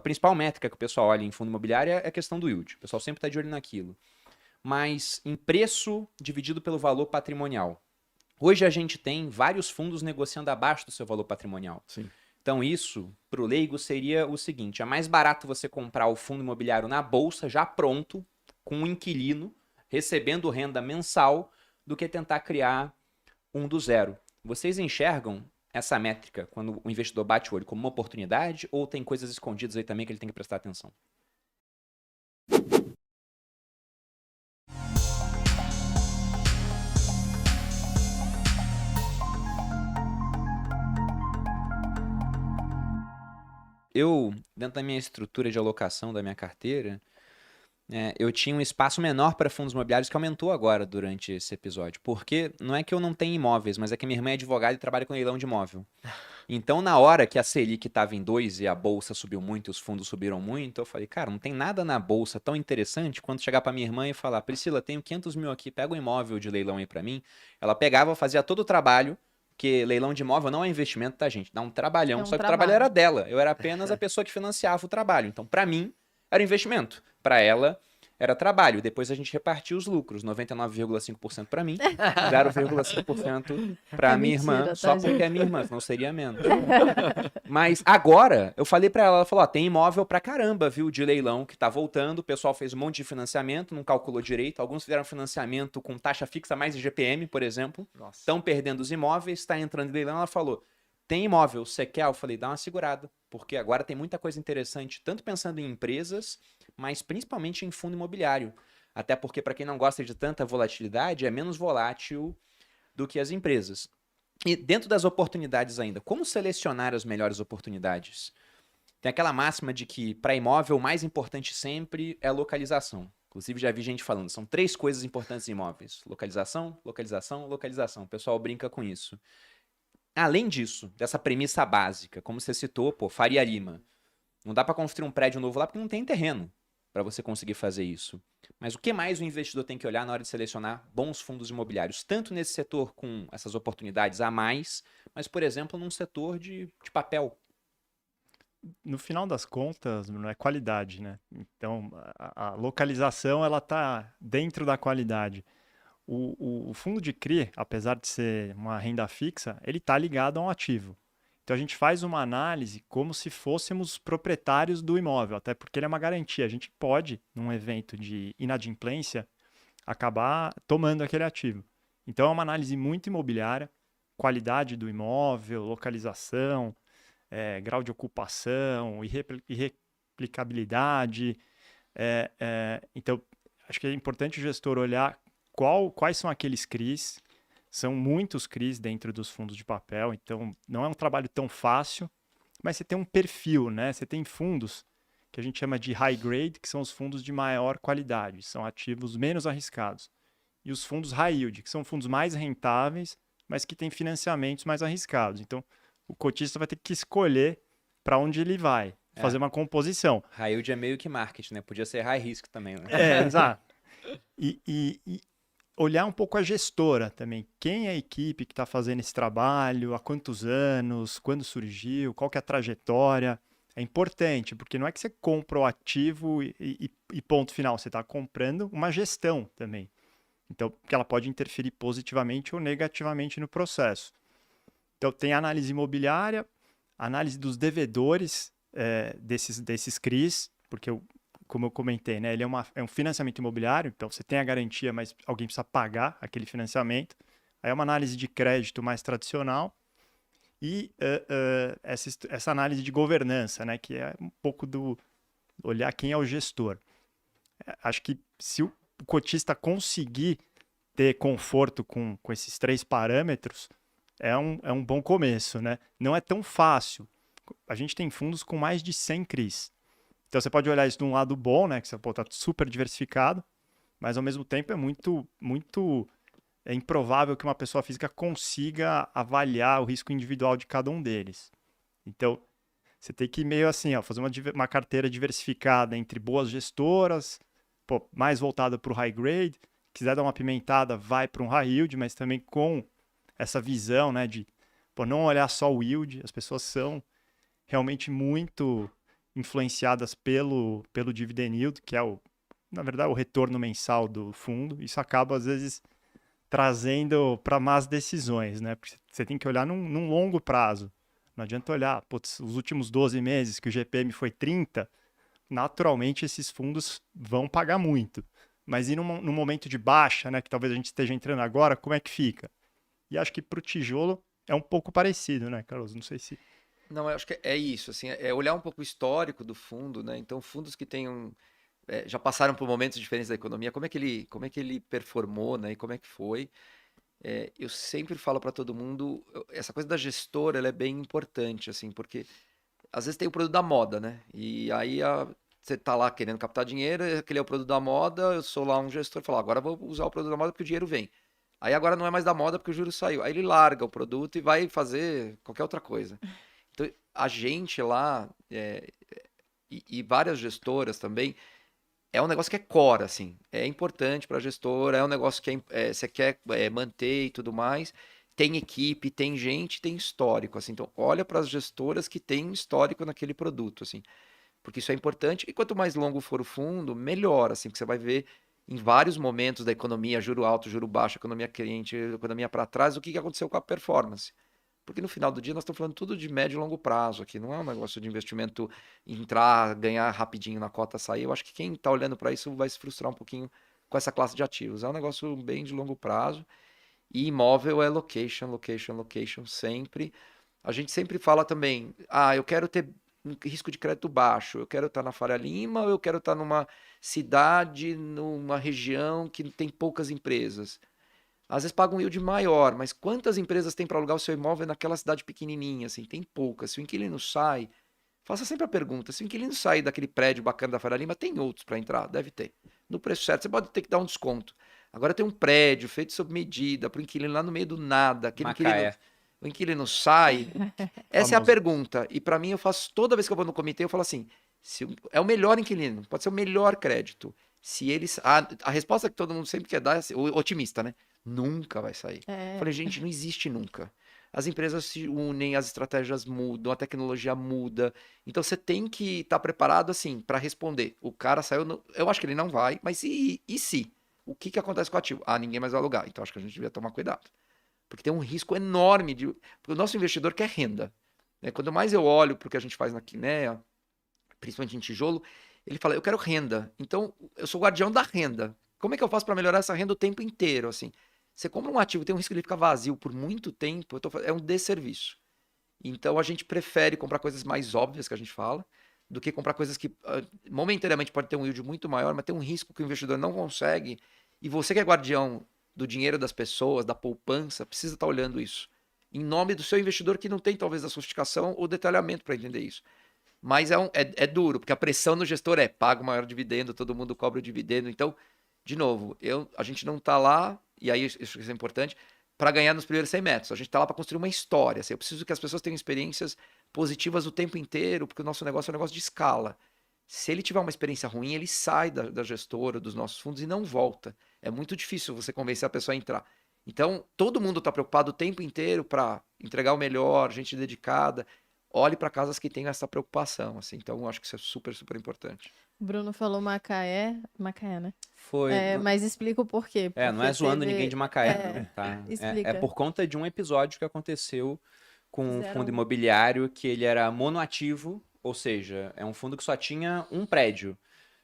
principal métrica que o pessoal olha em fundo imobiliário é a questão do yield. O pessoal sempre está de olho naquilo. Mas em preço dividido pelo valor patrimonial. Hoje a gente tem vários fundos negociando abaixo do seu valor patrimonial. Sim. Então isso, para o leigo, seria o seguinte: é mais barato você comprar o fundo imobiliário na bolsa, já pronto, com um inquilino, recebendo renda mensal, do que tentar criar um do zero. Vocês enxergam essa métrica, quando o investidor bate o olho, como uma oportunidade, ou tem coisas escondidas aí também que ele tem que prestar atenção? Eu, dentro da minha estrutura de alocação da minha carteira, eu tinha um espaço menor para fundos imobiliários que aumentou agora durante esse episódio. Porque não é que eu não tenho imóveis, mas é que minha irmã é advogada e trabalha com leilão de imóvel. Então, na hora que a Selic estava em 2 e a bolsa subiu muito, os fundos subiram muito, eu falei, cara, não tem nada na bolsa tão interessante quanto chegar para minha irmã e falar, Priscila, tenho 500 mil aqui, pega um imóvel de leilão aí para mim. Ela pegava, fazia todo o trabalho, porque leilão de imóvel não é investimento, tá, gente? Dá um trabalhão, É um só que o trabalho era trabalho. dela. Eu era apenas a pessoa que financiava o trabalho. Então, para mim, era investimento. Para ela, era trabalho. Depois a gente repartia os lucros, 99,5% para mim, 0,5% para É minha irmã, mentira, só tá, porque é gente? minha irmã, senão seria menos. Mas agora, eu falei para ela, ela falou, ó, tem imóvel pra caramba, viu, de leilão que tá voltando, o pessoal fez um monte de financiamento, não calculou direito, alguns fizeram financiamento com taxa fixa mais IGPM, por exemplo, Nossa. estão perdendo os imóveis, está entrando em leilão, ela falou, tem imóvel, você quer? Eu falei, dá uma segurada, porque agora tem muita coisa interessante, tanto pensando em empresas, mas principalmente em fundo imobiliário. Até porque, para quem não gosta de tanta volatilidade, é menos volátil do que as empresas. E dentro das oportunidades ainda, como selecionar as melhores oportunidades? Tem aquela máxima de que para imóvel o mais importante sempre é a localização. Inclusive já vi gente falando, são 3 coisas importantes em imóveis: localização, localização, localização. O pessoal brinca com isso. Além disso, dessa premissa básica, como você citou, pô, Faria Lima. Não dá para construir um prédio novo lá porque não tem terreno para você conseguir fazer isso. Mas o que mais o investidor tem que olhar na hora de selecionar bons fundos imobiliários? Tanto nesse setor com essas oportunidades a mais, mas, por exemplo, num setor de papel. No final das contas, Bruno, é qualidade, né? Então, a localização, ela tá dentro da qualidade. O fundo de CRI, apesar de ser uma renda fixa, ele está ligado a um ativo. Então, a gente faz uma análise como se fôssemos proprietários do imóvel, até porque ele é uma garantia. A gente pode, num evento de inadimplência, acabar tomando aquele ativo. Então, é uma análise muito imobiliária, qualidade do imóvel, localização, grau de ocupação, irreplicabilidade. Então, acho que é importante o gestor olhar quais são aqueles CRIs. São muitos CRIs dentro dos fundos de papel, então não é um trabalho tão fácil, mas você tem um perfil, né? Você tem fundos que a gente chama de high grade, que são os fundos de maior qualidade, são ativos menos arriscados. E os fundos high yield, que são fundos mais rentáveis, mas que têm financiamentos mais arriscados. Então, o cotista vai ter que escolher para onde ele vai, fazer uma composição. High yield é meio que marketing, né? Podia ser high risk também, né? Exato. E olhar um pouco a gestora também. Quem é a equipe que está fazendo esse trabalho, há quantos anos, quando surgiu, qual que é a trajetória. É importante, porque não é que você compra o ativo e ponto final, você está comprando uma gestão também. Então, que ela pode interferir positivamente ou negativamente no processo. Então, tem a análise imobiliária, análise dos devedores desses CRIs, porque, como eu comentei, né, ele é um financiamento imobiliário, então você tem a garantia, mas alguém precisa pagar aquele financiamento. Aí é uma análise de crédito mais tradicional e essa análise de governança, né, que é um pouco do olhar quem é o gestor. Acho que se o cotista conseguir ter conforto com esses 3 parâmetros, é um bom começo, né? Não é tão fácil. A gente tem fundos com mais de 100 CRIs. Então, você pode olhar isso de um lado bom, né? Que você está super diversificado, mas, ao mesmo tempo, é muito improvável que uma pessoa física consiga avaliar o risco individual de cada um deles. Então, você tem que meio assim, ó, fazer uma carteira diversificada entre boas gestoras, mais voltada para o high grade. Quiser dar uma pimentada, vai para um high yield, mas também com essa visão, né, de não olhar só o yield. As pessoas são realmente muito influenciadas pelo dividend yield, que é na verdade, o retorno mensal do fundo. Isso acaba, às vezes, trazendo para más decisões, né? Porque você tem que olhar num longo prazo. Não adianta olhar, putz, os últimos 12 meses que o GPM foi 30, naturalmente esses fundos vão pagar muito. Mas e num momento de baixa, né, que talvez a gente esteja entrando agora, como é que fica? E acho que para o tijolo é um pouco parecido, né, Carlos? Não sei se... Não, eu acho que é isso, assim, é olhar um pouco o histórico do fundo, né? Então, fundos que tenham já passaram por momentos diferentes da economia, como é que ele performou, né? E como é que foi? Eu sempre falo para todo mundo, essa coisa da gestora, ela é bem importante, assim, porque às vezes tem o produto da moda, né? E aí você tá lá querendo captar dinheiro, aquele é o produto da moda, eu sou lá um gestor, falo, agora eu vou usar o produto da moda porque o dinheiro vem. Aí agora não é mais da moda porque o juro saiu. Aí ele larga o produto e vai fazer qualquer outra coisa. Então, a gente lá, e várias gestoras também, é um negócio que é core, assim. É importante para a gestora, é um negócio que você quer manter e tudo mais. Tem equipe, tem gente, tem histórico, assim. Então, olha para as gestoras que têm histórico naquele produto, assim. Porque isso é importante. E quanto mais longo for o fundo, melhor, assim, porque você vai ver em vários momentos da economia, juro alto, juro baixo, economia quente, economia para trás, o que aconteceu com a performance. Porque no final do dia nós estamos falando tudo de médio e longo prazo aqui, não é um negócio de investimento entrar, ganhar rapidinho na cota, sair. Eu acho que quem está olhando para isso vai se frustrar um pouquinho com essa classe de ativos. É um negócio bem de longo prazo. E imóvel é location, location, location sempre. A gente sempre fala também, eu quero ter um risco de crédito baixo, eu quero estar na Faria Lima ou eu quero estar numa cidade, numa região que tem poucas empresas. Às vezes paga um yield maior, mas quantas empresas tem para alugar o seu imóvel naquela cidade pequenininha? Assim, tem poucas. Se o inquilino sai, faça sempre a pergunta: se o inquilino sair daquele prédio bacana da Faria Lima, tem outros para entrar? Deve ter. No preço certo, você pode ter que dar um desconto. Agora tem um prédio feito sob medida para o inquilino lá no meio do nada. Aquele inquilino, Macaé. o inquilino sai. Essa é a Famoso. pergunta. E para mim, eu faço toda vez que eu vou no comitê, eu falo assim: é o melhor inquilino, pode ser o melhor crédito. Se eles. A resposta que todo mundo sempre quer dar é assim, otimista, né? Nunca vai sair. É. Falei, gente, não existe nunca. As empresas se unem, as estratégias mudam, a tecnologia muda. Então você tem que estar preparado assim para responder. O cara saiu, eu acho que ele não vai, mas e se? O que acontece com o ativo? Ninguém mais vai alugar. Então acho que a gente devia tomar cuidado. Porque tem um risco enorme porque o nosso investidor quer renda, né? Quanto mais eu olho para o que a gente faz na Kinea, principalmente em tijolo, ele fala, eu quero renda. Então eu sou o guardião da renda. Como é que eu faço para melhorar essa renda o tempo inteiro, assim? Você compra um ativo, tem um risco de ele ficar vazio por muito tempo, é um desserviço. Então a gente prefere comprar coisas mais óbvias que a gente fala, do que comprar coisas que momentaneamente pode ter um yield muito maior, mas tem um risco que o investidor não consegue. E você que é guardião do dinheiro das pessoas, da poupança, precisa estar olhando isso. Em nome do seu investidor que não tem talvez a sofisticação ou detalhamento para entender isso. Mas é duro, porque a pressão no gestor paga o maior dividendo, todo mundo cobra o dividendo. Então, de novo, a gente não está lá, e aí isso é importante, para ganhar nos primeiros 100 metros. A gente está lá para construir uma história. Assim, eu preciso que as pessoas tenham experiências positivas o tempo inteiro, porque o nosso negócio é um negócio de escala. Se ele tiver uma experiência ruim, ele sai da gestora, dos nossos fundos e não volta. É muito difícil você convencer a pessoa a entrar. Então, todo mundo está preocupado o tempo inteiro para entregar o melhor, gente dedicada. Olhe para casas que tenham essa preocupação. Assim. Então, eu acho que isso é super, super importante. O Bruno falou Macaé. Macaé, né? Foi. Mas explica o porquê. Não é Porque zoando teve- ninguém de Macaé, não, tá? É Explica. por conta de um episódio que aconteceu com um Fizeram- fundo imobiliário que ele era monoativo, ou seja, é um fundo que só tinha um prédio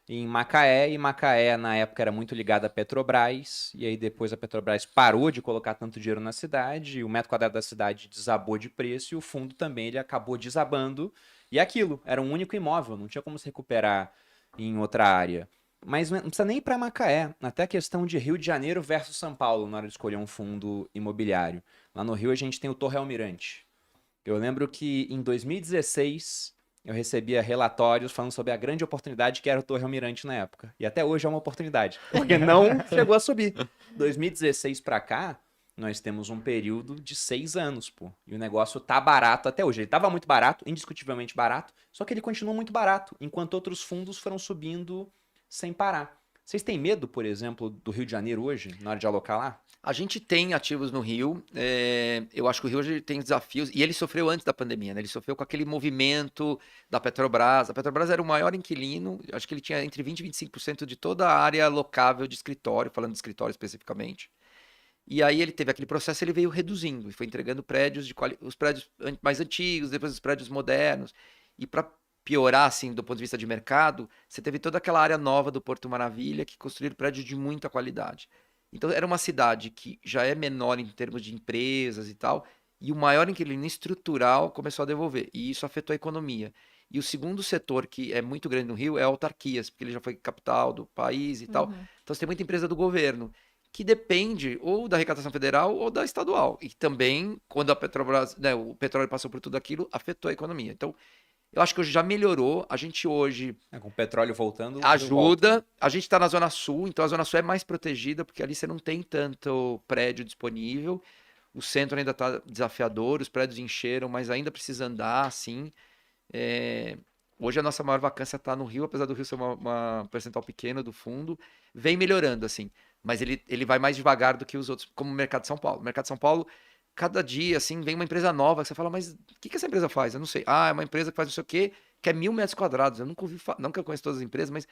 em Macaé, e Macaé na época era muito ligada à Petrobras, e aí depois a Petrobras parou de colocar tanto dinheiro na cidade, e o metro quadrado da cidade desabou de preço, e o fundo também ele acabou desabando, e aquilo, era um único imóvel, não tinha como se recuperar em outra área. Mas não precisa nem ir para Macaé, até a questão de Rio de Janeiro versus São Paulo na hora de escolher um fundo imobiliário. Lá no Rio a gente tem o Torre Almirante. Eu lembro que em 2016 eu recebia relatórios falando sobre a grande oportunidade que era o Torre Almirante na época. E até hoje é uma oportunidade, porque não chegou a subir. 2016 para cá, nós temos um período de 6 anos, pô. E o negócio tá barato até hoje. Ele tava muito barato, indiscutivelmente barato, só que ele continua muito barato, enquanto outros fundos foram subindo sem parar. Vocês têm medo, por exemplo, do Rio de Janeiro hoje, na hora de alocar lá? A gente tem ativos no Rio. Eu acho que o Rio hoje tem desafios. E ele sofreu antes da pandemia, né? Ele sofreu com aquele movimento da Petrobras. A Petrobras era o maior inquilino. Acho que ele tinha entre 20% e 25% de toda a área locável de escritório, falando de escritório especificamente. E aí ele teve aquele processo, ele veio reduzindo e foi entregando prédios os prédios mais antigos, depois os prédios modernos. E para piorar, assim, do ponto de vista de mercado, você teve toda aquela área nova do Porto Maravilha que construíram prédios de muita qualidade. Então era uma cidade que já é menor em termos de empresas e tal, e o maior inquilino estrutural começou a devolver, e isso afetou a economia. E o segundo setor que é muito grande no Rio é autarquias, porque ele já foi capital do país e tal. Então você tem muita empresa do governo que depende ou da arrecadação federal ou da estadual. E também, quando a Petrobras, né, o petróleo passou por tudo aquilo, afetou a economia. Então, eu acho que hoje já melhorou. A gente hoje Com o petróleo voltando, tudo volta. ajuda. A gente está na Zona Sul, então a Zona Sul é mais protegida, porque ali você não tem tanto prédio disponível. O centro ainda está desafiador, os prédios encheram, mas ainda precisa andar, assim. Hoje a nossa maior vacância está no Rio, apesar do Rio ser uma percentual pequena do fundo. Vem melhorando, assim. Mas ele vai mais devagar do que os outros, como o Mercado de São Paulo. O Mercado de São Paulo, cada dia, assim, vem uma empresa nova, que você fala, mas o que essa empresa faz? Eu não sei. Ah, é uma empresa que faz não sei o quê, que é 1.000 metros quadrados. Eu nunca ouvi falar, não que eu conheço todas as empresas, mas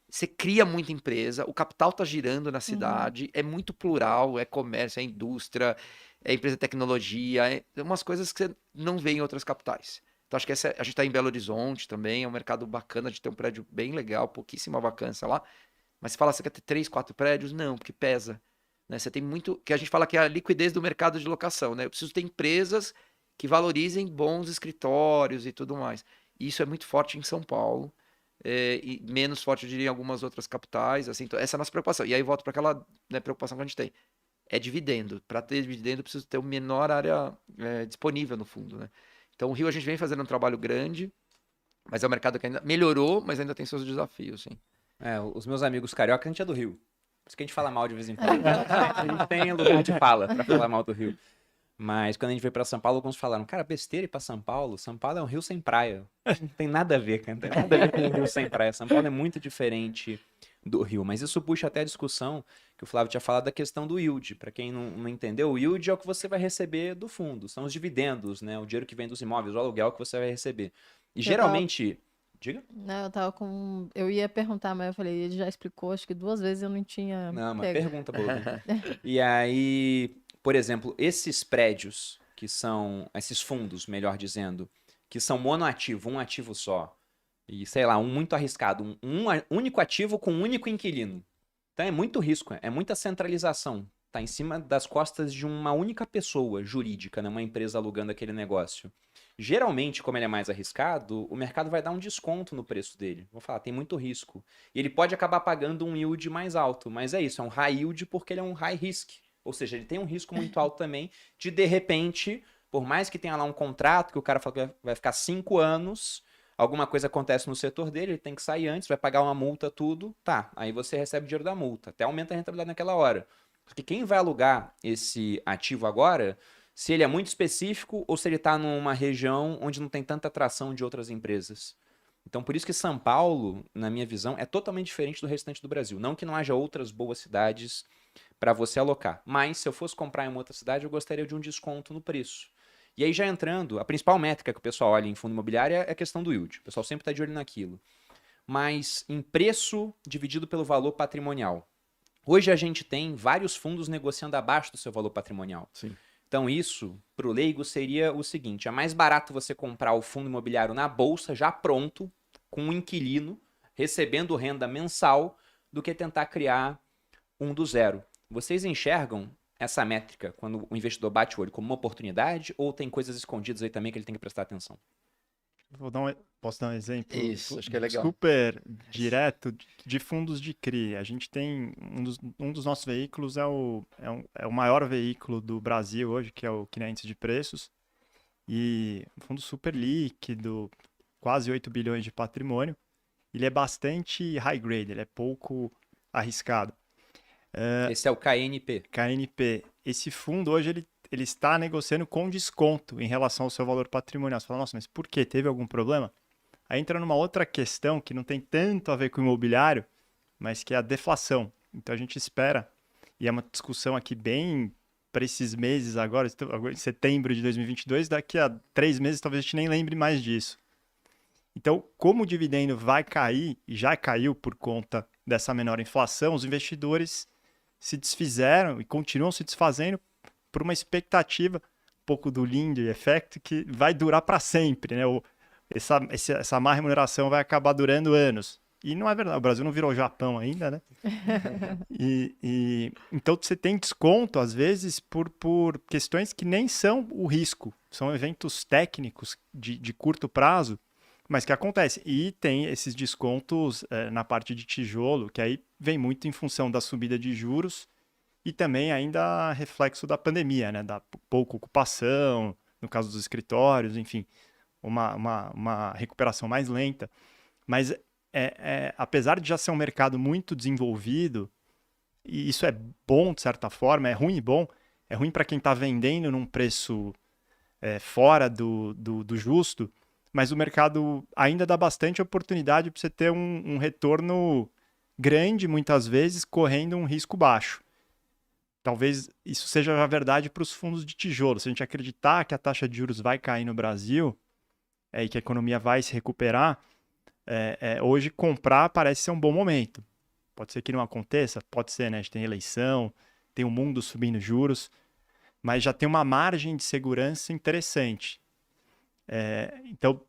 você cria muita empresa, o capital está girando na cidade, é muito plural, é comércio, é indústria, é empresa de tecnologia, é umas coisas que você não vê em outras capitais. Então acho que a gente está em Belo Horizonte também, é um mercado bacana de ter um prédio bem legal, pouquíssima vacância lá. Mas você fala, você quer ter 3, 4 prédios? Não, porque pesa. Né? Você tem muito, que a gente fala que é a liquidez do mercado de locação, né? Eu preciso ter empresas que valorizem bons escritórios e tudo mais. E isso é muito forte em São Paulo, e menos forte, eu diria, em algumas outras capitais. Assim, então, essa é a nossa preocupação. E aí volto para aquela, né, preocupação que a gente tem. É dividendo. Para ter dividendo, eu preciso ter uma menor área disponível no fundo. Né? Então, o Rio a gente vem fazendo um trabalho grande, mas é um mercado que ainda melhorou, mas ainda tem seus desafios, sim. Os meus amigos carioca, a gente é do Rio. Por isso que a gente fala mal de vez em quando. A gente tem lugar de fala pra falar mal do Rio. Mas quando a gente veio pra São Paulo, alguns falaram, cara, besteira ir pra São Paulo. São Paulo é um rio sem praia. Não tem nada a ver, cara. Não tem nada a ver com um rio sem praia. São Paulo é muito diferente do Rio. Mas isso puxa até a discussão que o Flávio tinha falado da questão do yield. Pra quem não entendeu, o yield é o que você vai receber do fundo. São os dividendos, né? O dinheiro que vem dos imóveis, o aluguel que você vai receber. E geralmente... Diga? Não, eu tava com. Eu ia perguntar, mas eu falei, ele já explicou, acho que 2 vezes eu não tinha. Não, uma pego. pergunta boa. E aí, por exemplo, esses prédios, que são, esses fundos, melhor dizendo, que são monoativo, um ativo só, e sei lá, um muito arriscado, um único ativo com um único inquilino. Então é muito risco, é muita centralização. Tá em cima das costas de uma única pessoa jurídica, né? Uma empresa alugando aquele negócio. Geralmente, como ele é mais arriscado, o mercado vai dar um desconto no preço dele. Vou falar, tem muito risco. E ele pode acabar pagando um yield mais alto, mas é isso, é um high yield porque ele é um high risk. Ou seja, ele tem um risco muito alto também de repente, por mais que tenha lá um contrato que o cara fala que vai ficar 5 anos, alguma coisa acontece no setor dele, ele tem que sair antes, vai pagar uma multa, tudo, tá. Aí você recebe o dinheiro da multa, até aumenta a rentabilidade naquela hora. Porque quem vai alugar esse ativo agora, se ele é muito específico ou se ele está numa região onde não tem tanta atração de outras empresas. Então, por isso que São Paulo, na minha visão, é totalmente diferente do restante do Brasil. Não que não haja outras boas cidades para você alocar. Mas, se eu fosse comprar em uma outra cidade, eu gostaria de um desconto no preço. E aí, já entrando, a principal métrica que o pessoal olha em fundo imobiliário é a questão do yield. O pessoal sempre está de olho naquilo. Mas, em preço dividido pelo valor patrimonial. Hoje a gente tem vários fundos negociando abaixo do seu valor patrimonial. Sim. Então isso, para o leigo, seria o seguinte, é mais barato você comprar o fundo imobiliário na bolsa, já pronto, com um inquilino, recebendo renda mensal, do que tentar criar um do zero. Vocês enxergam essa métrica, quando o investidor bate o olho, como uma oportunidade, ou tem coisas escondidas aí também que ele tem que prestar atenção? Posso dar um exemplo? Isso, acho que é legal. Super direto de fundos de CRI. A gente tem um dos nossos veículos é o maior veículo do Brasil hoje, que é o 500 de preços. E um fundo super líquido, quase 8 bilhões de patrimônio. Ele é bastante high grade, ele é pouco arriscado. Esse é o KNP. KNP. Esse fundo hoje ele está negociando com desconto em relação ao seu valor patrimonial. Você fala, nossa, mas por quê? Teve algum problema? Aí entra numa outra questão que não tem tanto a ver com o imobiliário, mas que é a deflação. Então a gente espera, e é uma discussão aqui bem para esses meses agora em setembro de 2022, daqui a 3 meses talvez a gente nem lembre mais disso. Então, como o dividendo vai cair, e já caiu por conta dessa menor inflação, os investidores se desfizeram e continuam se desfazendo por uma expectativa, um pouco do Linde Effect, que vai durar para sempre, né? Essa má remuneração vai acabar durando anos. E não é verdade, o Brasil não virou o Japão ainda, né? Então você tem desconto, às vezes, por questões que nem são o risco, são eventos técnicos de curto prazo, mas que acontecem. E tem esses descontos na parte de tijolo, que aí vem muito em função da subida de juros e também ainda reflexo da pandemia, né? Da pouca ocupação, no caso dos escritórios, enfim, uma recuperação mais lenta. Mas apesar de já ser um mercado muito desenvolvido, e isso é bom de certa forma, é ruim e bom, é ruim para quem está vendendo num preço fora do justo, mas o mercado ainda dá bastante oportunidade para você ter um retorno grande, muitas vezes, correndo um risco baixo. Talvez isso seja a verdade para os fundos de tijolo. Se a gente acreditar que a taxa de juros vai cair no Brasil e que a economia vai se recuperar, hoje comprar parece ser um bom momento. Pode ser que não aconteça, pode ser, né? A gente tem eleição, tem o mundo subindo juros, mas já tem uma margem de segurança interessante. Então,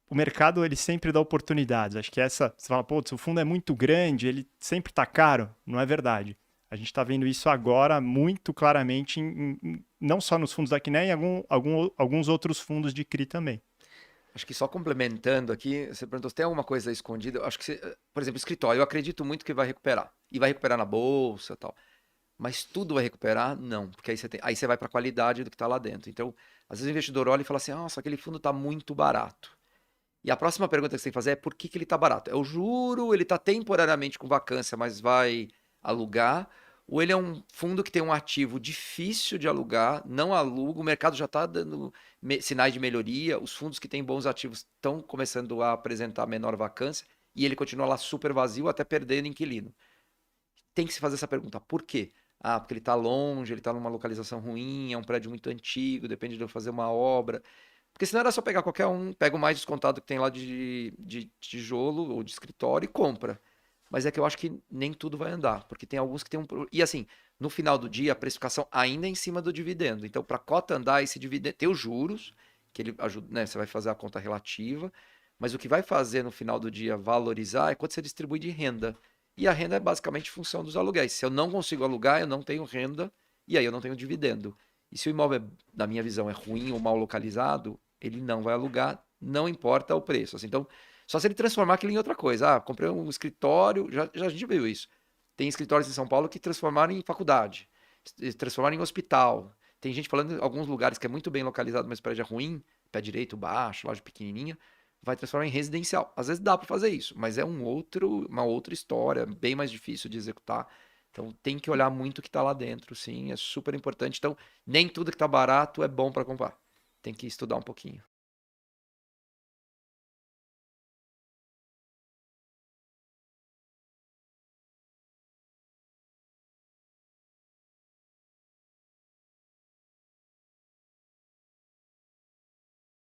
o mercado ele sempre dá oportunidades. Acho que você fala, pô, se o fundo é muito grande, ele sempre está caro. Não é verdade. A gente está vendo isso agora muito claramente, não só nos fundos da Quiné, em alguns outros fundos de CRI também. Acho que só complementando aqui, você perguntou se tem alguma coisa escondida. Eu acho que, por exemplo, escritório, eu acredito muito que vai recuperar. E vai recuperar na bolsa e tal. Mas tudo vai recuperar? Não. Porque aí você vai para a qualidade do que está lá dentro. Então, às vezes o investidor olha e fala assim, nossa, aquele fundo está muito barato. E a próxima pergunta que você tem que fazer é por que ele está barato? É o juro, ele está temporariamente com vacância, mas vai alugar? Ou ele é um fundo que tem um ativo difícil de alugar, não aluga, o mercado já está dando sinais de melhoria, os fundos que têm bons ativos estão começando a apresentar menor vacância e ele continua lá super vazio até perdendo inquilino. Tem que se fazer essa pergunta, por quê? Ah, porque ele está longe, ele está numa localização ruim, é um prédio muito antigo, depende de eu fazer uma obra. Porque senão era só pegar qualquer um, pega o mais descontado que tem lá de tijolo ou de escritório e compra. Mas é que eu acho que nem tudo vai andar, porque tem alguns que tem um... E assim, no final do dia, a precificação ainda é em cima do dividendo. Então, para a cota andar, esse dividendo... Tem os juros, que ele ajuda, né? Você vai fazer a conta relativa, mas o que vai fazer no final do dia valorizar é quando você distribui de renda. E a renda é basicamente função dos aluguéis. Se eu não consigo alugar, eu não tenho renda, e aí eu não tenho dividendo. E se o imóvel, na minha visão, é ruim ou mal localizado, ele não vai alugar, não importa o preço. Assim, então, só se ele transformar aquilo em outra coisa. Ah, comprei um escritório, já a gente viu isso. Tem escritórios em São Paulo que transformaram em faculdade, transformaram em hospital. Tem gente falando em alguns lugares que é muito bem localizado, mas o prédio é ruim, pé direito, baixo, loja pequenininha, vai transformar em residencial. Às vezes dá para fazer isso, mas é uma outra história, bem mais difícil de executar. Então tem que olhar muito o que está lá dentro, sim, é super importante. Então nem tudo que está barato é bom para comprar. Tem que estudar um pouquinho.